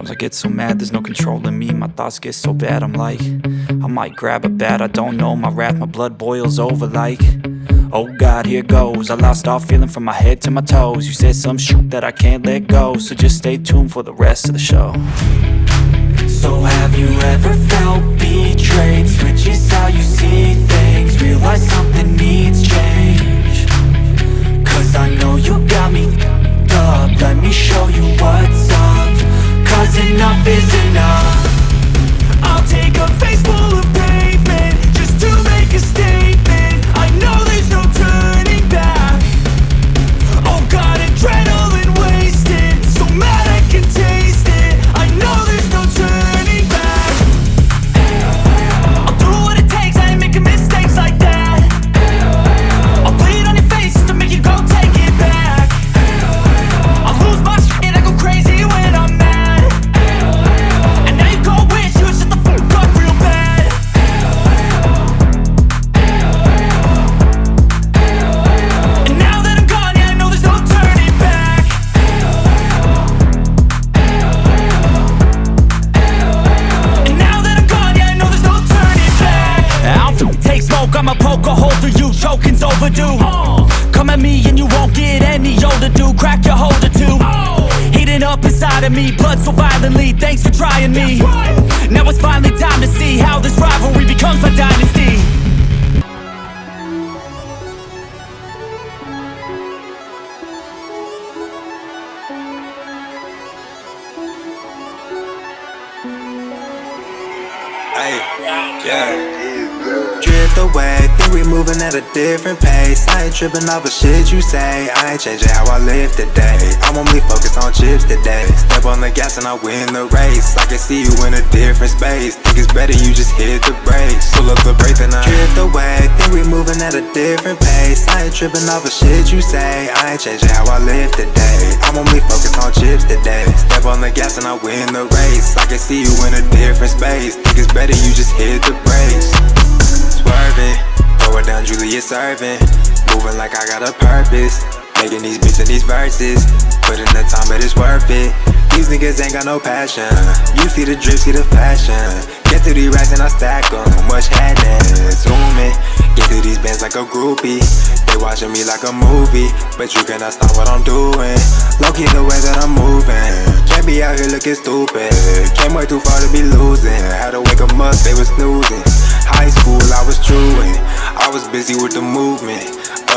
Sometimes I get so mad, there's no controlling me. My thoughts get so bad, I'm like, I might grab a bat, I don't know. My wrath, my blood boils over like, oh God, here goes. I lost all feeling from my head to my toes. You said some shit that I can't let go, so just stay tuned for the rest of the show. So have you ever felt betrayed? Switches how you see things, realize something needs change. Cause I know you got me f***ed up, let me show you what's up. Cause enough is enough. I'll take a face full of pavement just to make a statement. I know there's no turning back. Oh God, adrenaline wasted, so mad I can taste it. I know there's no turning back. I'll do what it takes, I ain't making mistakes like that. I'll bleed on your face to make you go take it back. I'll lose my shit, I go crazy when I'm mad. And now you go wish you would shut the fuck up real bad. And now that I'm gone, yeah, I know there's no turning back. And now that I'm gone, yeah, I know there's no turning back. I don't take smoke, I'ma poke a hole through you, choking's overdue. Come at me and you won't get any older, dude. Crack your holder too. Heating up inside of me, blood so violently, thanks for trying me. Now it's finally time to see how this rivalry becomes a dynasty. Drift away, think we moving at a different pace. I ain't tripping off of shit you say. I ain't changing how I live today. I'm only focused on chips today. Step on the gas and I win the race. I can see you in a different space. Think it's better you just hit the brakes. Pull up the brake and I drift away, think we moving at a different pace. I ain't tripping off of shit you say. I ain't changing how I live today. I'm only focused on chips today. Step on the gas and I win the race. I can see you in a different space. Think it's better you just hit the brakes. Swerving, throw it down, Julius serving. Moving like I got a purpose. Making these beats and these verses. Put in the time, but it's worth it. These niggas ain't got no passion. You see the drip, see the fashion. Get to these racks and I stack them. Much happening, zooming. Get to these bands like a groupie. They watching me like a movie, but you cannot stop what I'm doing. Low-key the way that I'm moving. Can't be out here looking stupid. Came way too far to be losing. Had to wake 'em up, they was snoozing. High school, I was truing. I was busy with the movement.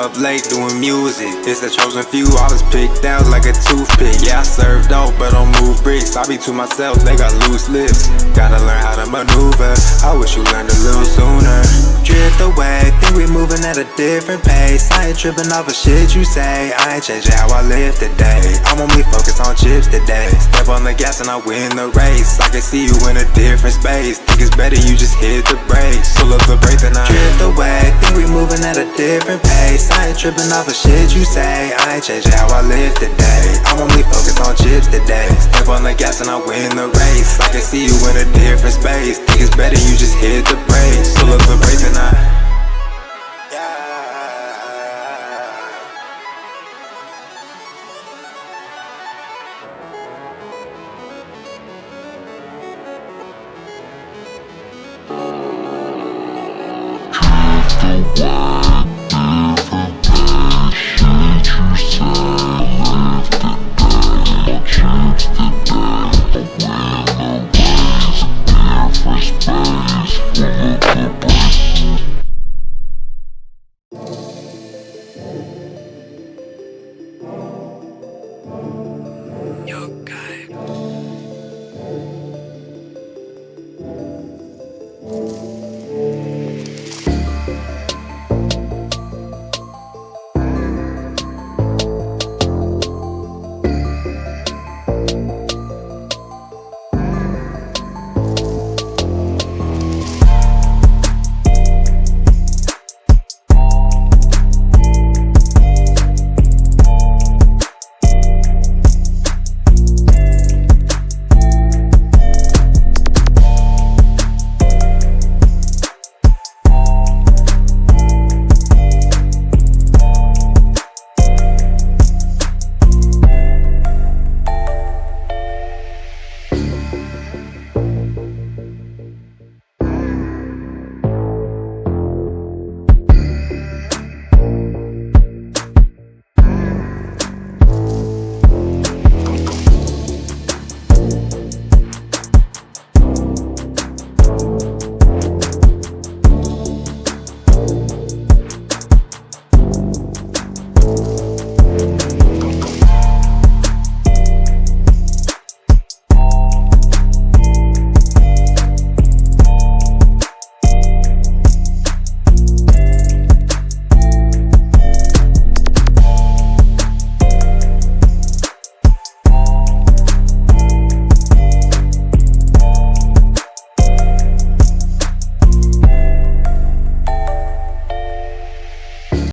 Up late doing music. It's the chosen few, I was picked out like a toothpick. Yeah, I served dope, but don't move bricks. I be to myself, they got loose lips. Gotta learn how to maneuver. I wish you learned a little sooner. Drift away, think we moving at a different pace. I ain't tripping off of shit you say. I ain't changing how I live today. I'm only focused on chips today. Step on the gas and I win the race. I can see you in a different space. Think it's better you just hit the brakes. Pull up the brake and I drift away, think we moving at a different pace. I ain't tripping off of shit you say. I ain't changing how I live today. I'm only focused on chips today. Step on the gas and I win the race. I can see you in a different space. Think it's better you just hit the brakes. Pull up the brake and I Drift away.